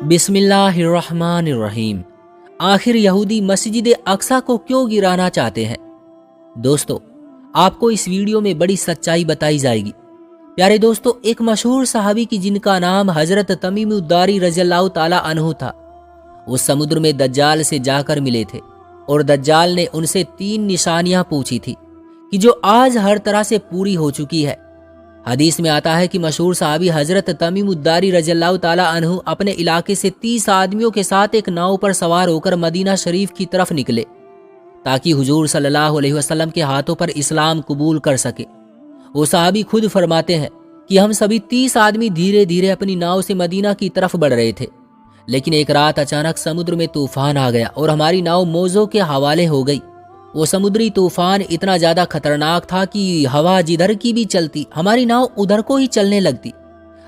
बिस्मिल्लाहिर्रहमानिर्रहीम। आखिर यहूदी मस्जिद अक्सा को क्यों गिराना चाहते हैं? दोस्तों, आपको इस वीडियो में बड़ी सच्चाई बताई जाएगी। प्यारे दोस्तों, एक मशहूर सहाबी की जिनका नाम हजरत तमीम उद्दारी रज़ियल्लाहु ताला अन्हु था, वो समुद्र में दज्जाल से जाकर मिले थे और दज्जाल ने उनसे 3 निशानियां पूछी थी कि जो आज हर तरह से पूरी हो चुकी है। हदीस में आता है कि मशहूर सहाबी हजरत तमीम उद्दारी रज़ियल्लाहु ताला अन्हु अपने इलाके से 30 आदमियों के साथ एक नाव पर सवार होकर मदीना शरीफ की तरफ निकले ताकि हुजूर सल्लल्लाहु अलैहि वसल्लम के हाथों पर इस्लाम कबूल कर सके। वो सहाबी खुद फरमाते हैं कि हम सभी 30 आदमी धीरे धीरे अपनी नाव से मदीना की तरफ बढ़ रहे थे, लेकिन एक रात अचानक समुद्र में तूफान आ गया और हमारी नाव मौजों के हवाले हो गई। वो समुद्री तूफान इतना ज्यादा खतरनाक था कि हवा जिधर की भी चलती हमारी नाव उधर को ही चलने लगती।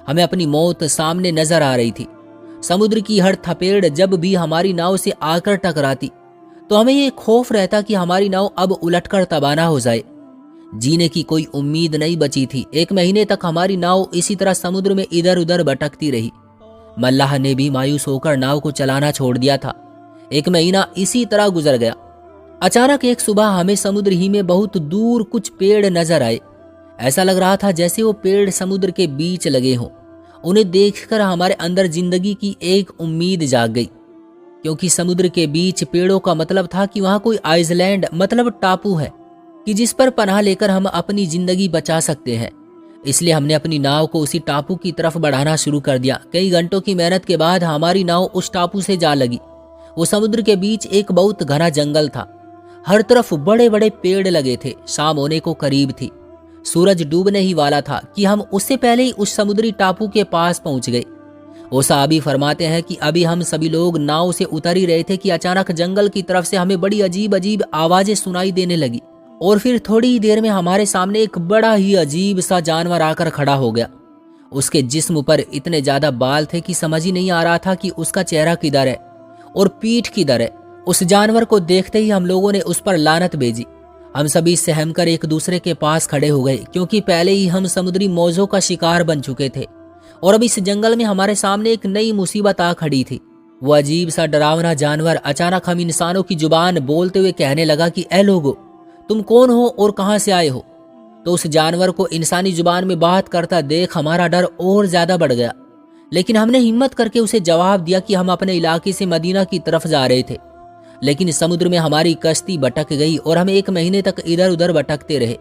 हमें अपनी मौत सामने नजर आ रही थी। समुद्र की हर थपेड़ जब भी हमारी नाव से आकर टकराती तो हमें ये खौफ रहता कि हमारी नाव अब उलटकर तबाना हो जाए। जीने की कोई उम्मीद नहीं बची थी। 1 महीने तक हमारी नाव इसी तरह समुद्र में इधर उधर भटकती रही। मल्लाह ने भी मायूस होकर नाव को चलाना छोड़ दिया था। 1 महीना इसी तरह गुजर गया। अचानक एक सुबह हमें समुद्र ही में बहुत दूर कुछ पेड़ नजर आए। ऐसा लग रहा था जैसे वो पेड़ समुद्र के बीच लगे हों। उन्हें देखकर हमारे अंदर जिंदगी की एक उम्मीद जाग गई, क्योंकि समुद्र के बीच पेड़ों का मतलब था कि वहां कोई आइसलैंड मतलब टापू है कि जिस पर पनाह लेकर हम अपनी जिंदगी बचा सकते हैं। इसलिए हमने अपनी नाव को उसी टापू की तरफ बढ़ाना शुरू कर दिया। कई घंटों की मेहनत के बाद हमारी नाव उस टापू से जा लगी। वो समुद्र के बीच एक बहुत घना जंगल था। हर तरफ बड़े बड़े पेड़ लगे थे। शाम होने को करीब थी। सूरज डूबने ही वाला था कि हम उससे पहले ही उस समुद्री टापू के पास पहुंच गए। वो साहबी फरमाते हैं कि अभी हम सभी लोग नाव से उतर ही रहे थे कि अचानक जंगल की तरफ से हमें बड़ी अजीब अजीब आवाजें सुनाई देने लगी और फिर थोड़ी ही देर में हमारे सामने एक बड़ा ही अजीब सा जानवर आकर खड़ा हो गया। उसके जिस्म पर इतने ज्यादा बाल थे कि समझ ही नहीं आ रहा था कि उसका चेहरा किधर है और पीठ किधर है। उस जानवर को देखते ही हम लोगों ने उस पर लानत भेजी। हम सभी सहम कर एक दूसरे के पास खड़े हो गए, क्योंकि पहले ही हम समुद्री मौजों का शिकार बन चुके थे और अब इस जंगल में हमारे सामने एक नई मुसीबत आ खड़ी थी। वो अजीब सा डरावना जानवर अचानक हम इंसानों की जुबान बोलते हुए कहने लगा कि ऐ लोगो, तुम कौन हो और कहां से आए हो? तो उस जानवर को इंसानी जुबान में बात करता देख हमारा डर और ज्यादा बढ़ गया, लेकिन हमने हिम्मत करके उसे जवाब दिया कि हम अपने इलाके से मदीना की तरफ जा रहे थे, लेकिन समुद्र में हमारी कश्ती भटक गई और हम 1 महीने तक इधर उधर भटकते रहे।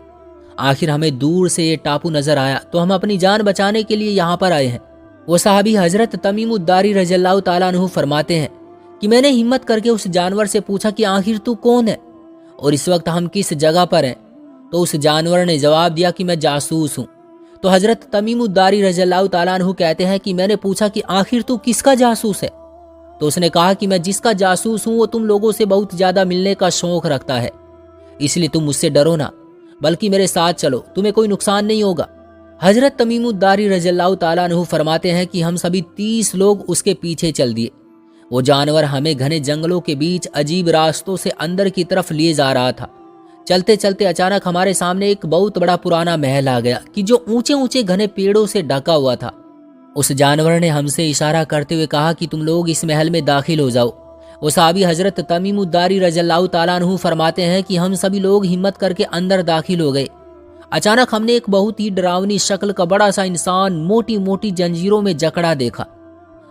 आखिर हमें दूर से ये टापू नजर आया तो हम अपनी जान बचाने के लिए यहाँ पर आए हैं। वो साहबी हजरत तमीम उद्दारी रज़ियल्लाहु ताला अन्हु फरमाते हैं कि मैंने हिम्मत करके उस जानवर से पूछा कि आखिर तू कौन है और इस वक्त हम किस जगह पर हैं? तो उस जानवर ने जवाब दिया कि मैं जासूस हूँ। तो हजरत तमीम उद्दारी रज़ियल्लाहु ताला अन्हु कहते हैं कि मैंने पूछा कि आखिर तू किसका जासूस है? तो उसने कहा कि मैं जिसका जासूस हूं वो तुम लोगों से बहुत ज्यादा मिलने का शौक रखता है, इसलिए तुम मुझसे डरो ना, बल्कि मेरे साथ चलो, तुम्हें कोई नुकसान नहीं होगा। हजरत तमीम उद्दारी रज़ियल्लाहु ताला अन्हु फरमाते हैं कि हम सभी 30 लोग उसके पीछे चल दिए। वो जानवर हमें घने जंगलों के बीच अजीब रास्तों से अंदर की तरफ लिए जा रहा था। चलते चलते अचानक हमारे सामने एक बहुत बड़ा पुराना महल आ गया कि जो ऊंचे ऊंचे घने पेड़ों से ढका हुआ था। उस जानवर ने हमसे इशारा करते हुए कहा कि तुम लोग इस महल में दाखिल हो जाओ। वो साहबी हजरत तमीम उद्दारी रज़ियल्लाहु ताला अन्हु फरमाते हैं कि हम सभी लोग हिम्मत करके अंदर दाखिल हो गए। अचानक हमने एक बहुत ही डरावनी शक्ल का बड़ा सा इंसान मोटी मोटी जंजीरों में जकड़ा देखा,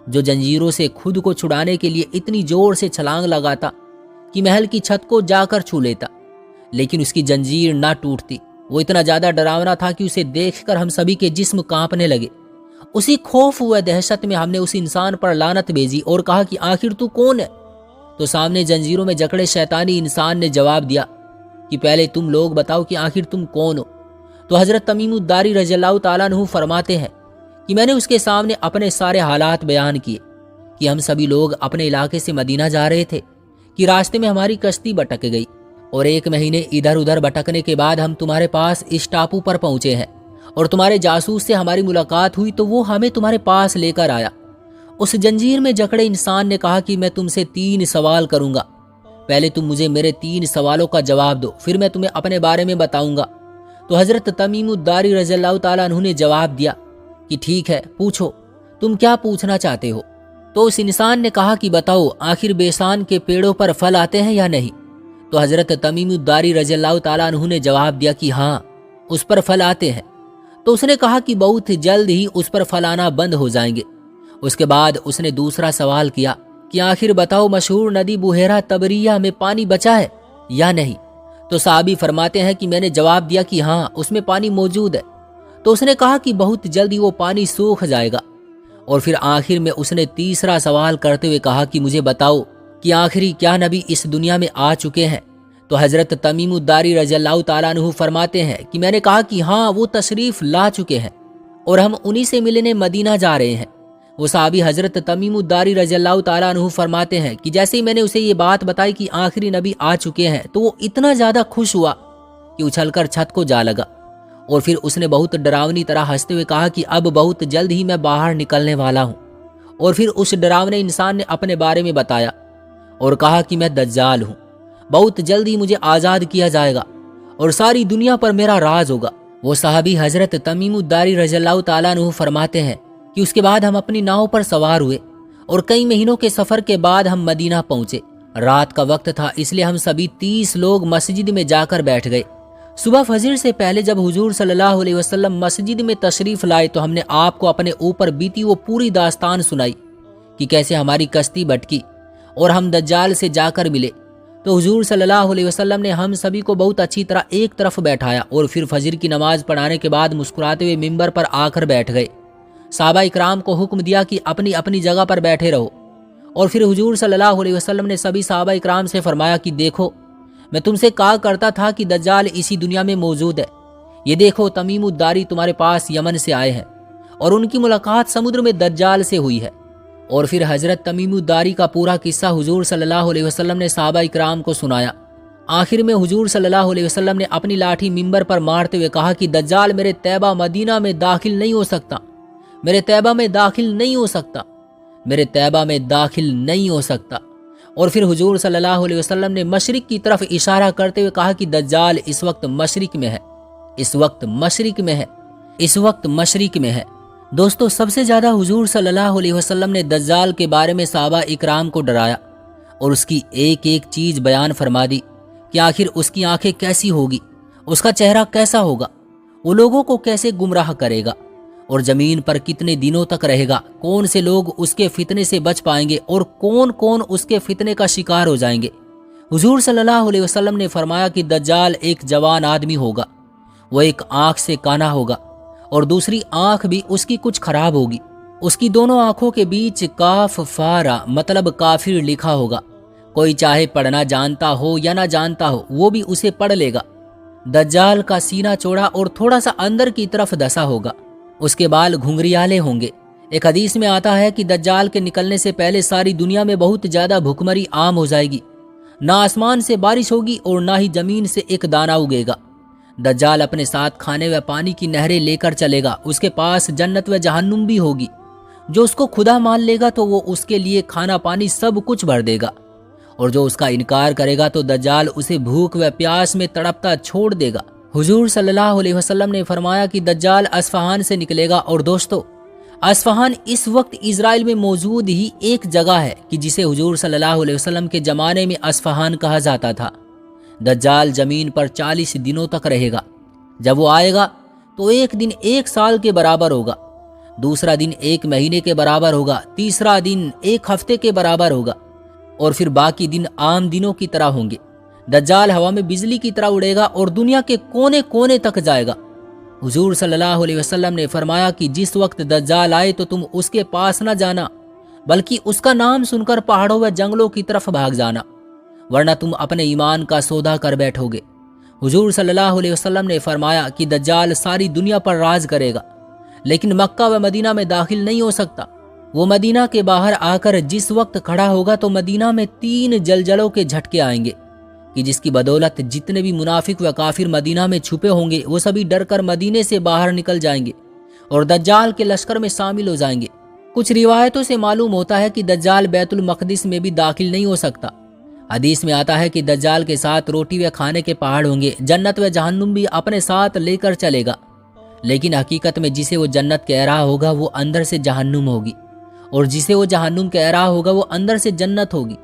जो जंजीरों से खुद को छुड़ाने के लिए इतनी जोर से छलांग लगाता कि महल की छत को जाकर छू लेता, लेकिन उसकी जंजीर ना टूटती। वो इतना ज्यादा डरावना था कि उसे देखकर हम सभी के जिस्म कांपने लगे। उसी खौफ हुए दहशत में हमने उस इंसान पर लानत भेजी और कहा कि आखिर तू कौन है? तो सामने जंजीरों में जकड़े शैतानी इंसान ने जवाब दिया कि पहले तुम लोग बताओ कि आखिर तुम कौन हो। तो हजरत तमीम उद्दारी रज़ियल्लाहु ताला अन्हु फरमाते हैं कि मैंने उसके सामने अपने सारे हालात बयान किए कि हम सभी लोग अपने इलाके से मदीना जा रहे थे कि रास्ते में हमारी कश्ती भटक गई और 1 महीने इधर उधर भटकने के बाद हम तुम्हारे पास इस टापू पर पहुंचे हैं और तुम्हारे जासूस से हमारी मुलाकात हुई तो वो हमें तुम्हारे पास लेकर आया। उस जंजीर में जकड़े इंसान ने कहा कि मैं तुमसे 3 सवाल करूंगा, पहले तुम मुझे मेरे 3 सवालों का जवाब दो, फिर मैं तुम्हें अपने बारे में बताऊंगा। तो हजरत तमीम उद्दारी रज़ियल्लाहु ताला अन्हु ने जवाब दिया कि ठीक है, पूछो, तुम क्या पूछना चाहते हो? तो उस इंसान ने कहा कि बताओ आखिर बेसान के पेड़ों पर फल आते हैं या नहीं। तो हजरत तमीमुद्दारी रज़ी अल्लाह ताला अन्हु ने जवाब दिया कि हाँ, उस पर फल आते हैं। तो उसने कहा कि बहुत जल्द ही उस पर फल आना बंद हो जाएंगे। उसके बाद उसने दूसरा सवाल किया कि आखिर बताओ मशहूर नदी बुहेरा तबरिया में पानी बचा है या नहीं। तो साहबी फरमाते हैं कि मैंने जवाब दिया कि हाँ, उसमें पानी मौजूद है। तो उसने कहा कि बहुत जल्दी वो पानी सूख जाएगा। और फिर आखिर में उसने तीसरा सवाल करते हुए कहा कि मुझे बताओ कि आखिरी क्या नबी इस दुनिया में आ चुके हैं। तो हजरत तमीमुद्दारी रज़ी अल्लाह ताला अन्हु फरमाते हैं कि मैंने कहा कि हाँ, वो तशरीफ ला चुके हैं और हम उन्हीं से मिलने मदीना जा रहे हैं। वो साहबी हजरत तमीमुद्दारी रज़ी अल्लाह ताला अन्हु फरमाते हैं कि जैसे ही मैंने उसे ये बात बताई कि आखिरी नबी आ चुके हैं तो वो इतना ज़्यादा खुश हुआ कि उछलकर छत को जा लगा। और फिर उसने बहुत डरावनी तरह हंसते हुए कहा कि अब बहुत जल्द ही मैं बाहर निकलने वाला हूँ। और फिर उस डरावने इंसान ने अपने बारे में बताया और कहा कि मैं दज्जाल हूँ, बहुत जल्द ही मुझे आज़ाद किया जाएगा और सारी दुनिया पर मेरा राज होगा। वो साहबी हजरत तमीमुद्दारी रज़ी अल्लाह ताला अन्हु फरमाते हैं कि उसके बाद हम अपनी नाव पर सवार हुए और कई महीनों के सफ़र के बाद हम मदीना पहुँचे। रात का वक्त था, इसलिए हम सभी 30 लोग मस्जिद में जाकर बैठ गए। सुबह फजर से पहले जब हुजूर सल्लल्लाहु अलैहि वसल्लम मस्जिद में तशरीफ़ लाए तो हमने आपको अपने ऊपर बीती वो पूरी दास्तान सुनाई कि कैसे हमारी कश्ती भटकी और हम दज्जाल से जाकर मिले। तो हुजूर सल्लल्लाहु अलैहि वसल्लम ने हम सभी को बहुत अच्छी तरह एक तरफ बैठाया और फिर फजर की नमाज पढ़ाने के बाद मुस्कुराते हुए मिंबर पर आकर बैठ गए। साहबा इकराम को हुक्म दिया कि अपनी अपनी जगह पर बैठे रहो। और फिर हुजूर सल्लल्लाहु अलैहि वसल्लम ने सभी साहबा इकराम से फरमाया कि देखो, मैं तुमसे कहा करता था कि दज्जाल इसी दुनिया में मौजूद है। ये देखो, तमीमुद्दारी तुम्हारे पास यमन से आए हैं और उनकी मुलाकात समुद्र में दज्जाल से हुई है। और फिर हजरत तमीमुद्दारी का पूरा किस्सा हुजूर सल्लल्लाहु अलैहि वसल्लम ने साहबा इकराम को सुनाया। आखिर में हुजूर सल्लल्लाहु अलैहि वसल्लम ने अपनी लाठी मिंबर पर मारते हुए कहा कि दज्जाल मेरे तैबा मदीना में दाखिल नहीं हो सकता, मेरे तैबा में दाखिल नहीं हो सकता, मेरे तैबा में दाखिल नहीं हो सकता। और फिर हुजूर सल्लल्लाहु अलैहि वसल्लम ने मशरिक की तरफ इशारा करते हुए कहा कि दज्जाल इस वक्त मशरिक में है, इस वक्त मशरिक में है, इस वक्त मशरिक में है। दोस्तों, सबसे ज़्यादा हुजूर सल्लल्लाहु अलैहि वसल्लम ने दज्जाल के बारे में साहबा इकराम को डराया और उसकी एक एक चीज़ बयान फरमा दी कि आखिर उसकी आंखें कैसी होगी, उसका चेहरा कैसा होगा, वो लोगों को कैसे गुमराह करेगा और ज़मीन पर कितने दिनों तक रहेगा, कौन से लोग उसके फितने से बच पाएंगे और कौन कौन उसके फितने का शिकार हो जाएंगे। हुजूर सल्लल्लाहु अलैहि वसल्लम ने फरमाया कि दज्जाल एक जवान आदमी होगा, वो एक आँख से काना होगा और दूसरी आँख भी उसकी कुछ खराब होगी। उसकी दोनों आँखों के बीच काफ फारा मतलब काफिर लिखा होगा। कोई चाहे पढ़ना जानता हो या ना जानता हो, वो भी उसे पढ़ लेगा। दज्जाल का सीना चौड़ा और थोड़ा सा अंदर की तरफ धसा होगा। उसके बाल घुंघरियाले होंगे। एक हदीस में आता है कि दज्जाल के निकलने से पहले सारी दुनिया में बहुत ज्यादा भुखमरी आम हो जाएगी। ना आसमान से बारिश होगी और ना ही जमीन से एक दाना उगेगा। दज्जाल अपने साथ खाने व पानी की नहरें लेकर चलेगा। उसके पास जन्नत व जहन्नुम भी होगी। जो उसको खुदा मान लेगा तो वो उसके लिए खाना पानी सब कुछ भर देगा और जो उसका इनकार करेगा तो दज्जाल उसे भूख व प्यास में तड़पता छोड़ देगा। हुजूर सल्लल्लाहु अलैहि वसल्लम ने फरमाया कि दज्जाल अस्फहान से निकलेगा। और दोस्तों, अस्फहान इस वक्त इजराइल में मौजूद ही एक जगह है कि जिसे हुजूर सल्लल्लाहु अलैहि वसल्लम के ज़माने में अस्फहान कहा जाता था। दज्जाल जमीन पर 40 दिनों तक रहेगा। जब वो आएगा तो एक दिन 1 साल के बराबर होगा, दूसरा दिन 1 महीने के बराबर होगा, तीसरा दिन 1 हफ्ते के बराबर होगा और फिर बाकी दिन आम दिनों की तरह होंगे। दज्जाल हवा में बिजली की तरह उड़ेगा और दुनिया के कोने कोने तक जाएगा। हुजूर सल्लल्लाहु अलैहि वसल्लम ने फरमाया कि जिस वक्त दज्जाल आए तो तुम उसके पास न जाना, बल्कि उसका नाम सुनकर पहाड़ों व जंगलों की तरफ भाग जाना, वरना तुम अपने ईमान का सौदा कर बैठोगे। हुजूर सल्लल्लाहु अलैहि वसल्लम ने फरमाया कि दज्जाल सारी दुनिया पर राज करेगा, लेकिन मक्का व मदीना में दाखिल नहीं हो सकता। वो मदीना के बाहर आकर जिस वक्त खड़ा होगा तो मदीना में 3 जलजलों के झटके आएंगे कि जिसकी बदौलत जितने भी मुनाफिक व काफिर मदीना में छुपे होंगे वो सभी डर कर मदीने से बाहर निकल जाएंगे और दज्जाल के लश्कर में शामिल हो जाएंगे। कुछ रिवायतों से मालूम होता है कि दज्जाल बैतुल मक़दिस में भी दाखिल नहीं हो सकता। हदीस में आता है कि दज्जाल के साथ रोटी व खाने के पहाड़ होंगे। जन्नत व जहन्नुम भी अपने साथ लेकर चलेगा, लेकिन हकीकत में जिसे वो जन्नत कह रहा होगा वो अंदर से जहन्नुम होगी اور جسے وہ جہنم کہہ رہا ہوگا وہ اندر سے جنت ہوگی۔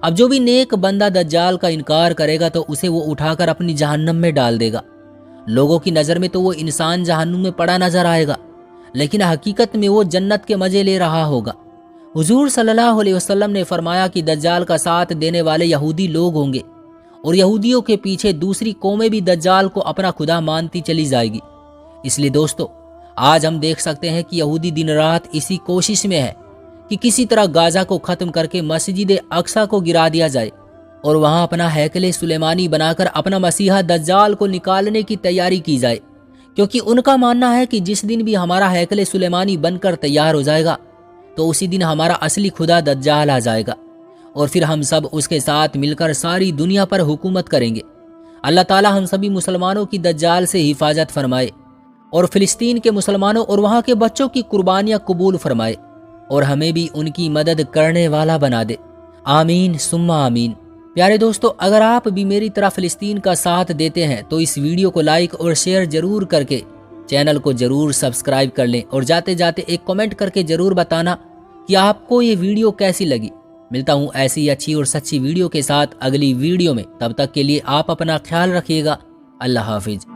اب جو بھی نیک بندہ دجال کا انکار کرے گا تو اسے وہ اٹھا کر اپنی جہنم میں ڈال دے گا۔ لوگوں کی نظر میں تو وہ انسان جہنم میں پڑا نظر آئے گا، لیکن حقیقت میں وہ جنت کے مزے لے رہا ہوگا۔ حضور صلی اللہ علیہ وسلم نے فرمایا کہ دجال کا ساتھ دینے والے یہودی لوگ ہوں گے، اور یہودیوں کے پیچھے دوسری قومیں بھی دجال کو اپنا خدا مانتی چلی جائے گی۔ اس لیے دوستو، آج ہم دیکھ سکتے ہیں کہ یہودی دن رات اسی کوشش میں ہے کہ کسی طرح غزہ کو ختم کر کے مسجد اقصی کو گرا دیا جائے اور وہاں اپنا ہیکل سلیمانی بنا کر اپنا مسیحا دجال کو نکالنے کی تیاری کی جائے، کیونکہ ان کا ماننا ہے کہ جس دن بھی ہمارا ہیکل سلیمانی بن کر تیار ہو جائے گا تو اسی دن ہمارا اصلی خدا دجال آ جائے گا، اور پھر ہم سب اس کے ساتھ مل کر ساری دنیا پر حکومت کریں گے۔ اللہ تعالی ہم سبھی مسلمانوں کی دجال سے حفاظت فرمائے، اور فلسطین کے مسلمانوں اور وہاں کے بچوں کی قربانیاں قبول فرمائے، اور ہمیں بھی ان کی مدد کرنے والا بنا دے۔ آمین ثم آمین۔ پیارے دوستو، اگر آپ بھی میری طرح فلسطین کا ساتھ دیتے ہیں تو اس ویڈیو کو لائک اور شیئر ضرور کر کے چینل کو ضرور سبسکرائب کر لیں، اور جاتے جاتے ایک کمنٹ کر کے ضرور بتانا کہ آپ کو یہ ویڈیو کیسی لگی۔ ملتا ہوں ایسی اچھی اور سچی ویڈیو کے ساتھ اگلی ویڈیو میں، تب تک کے لیے آپ اپنا خیال رکھیے گا۔ اللہ حافظ۔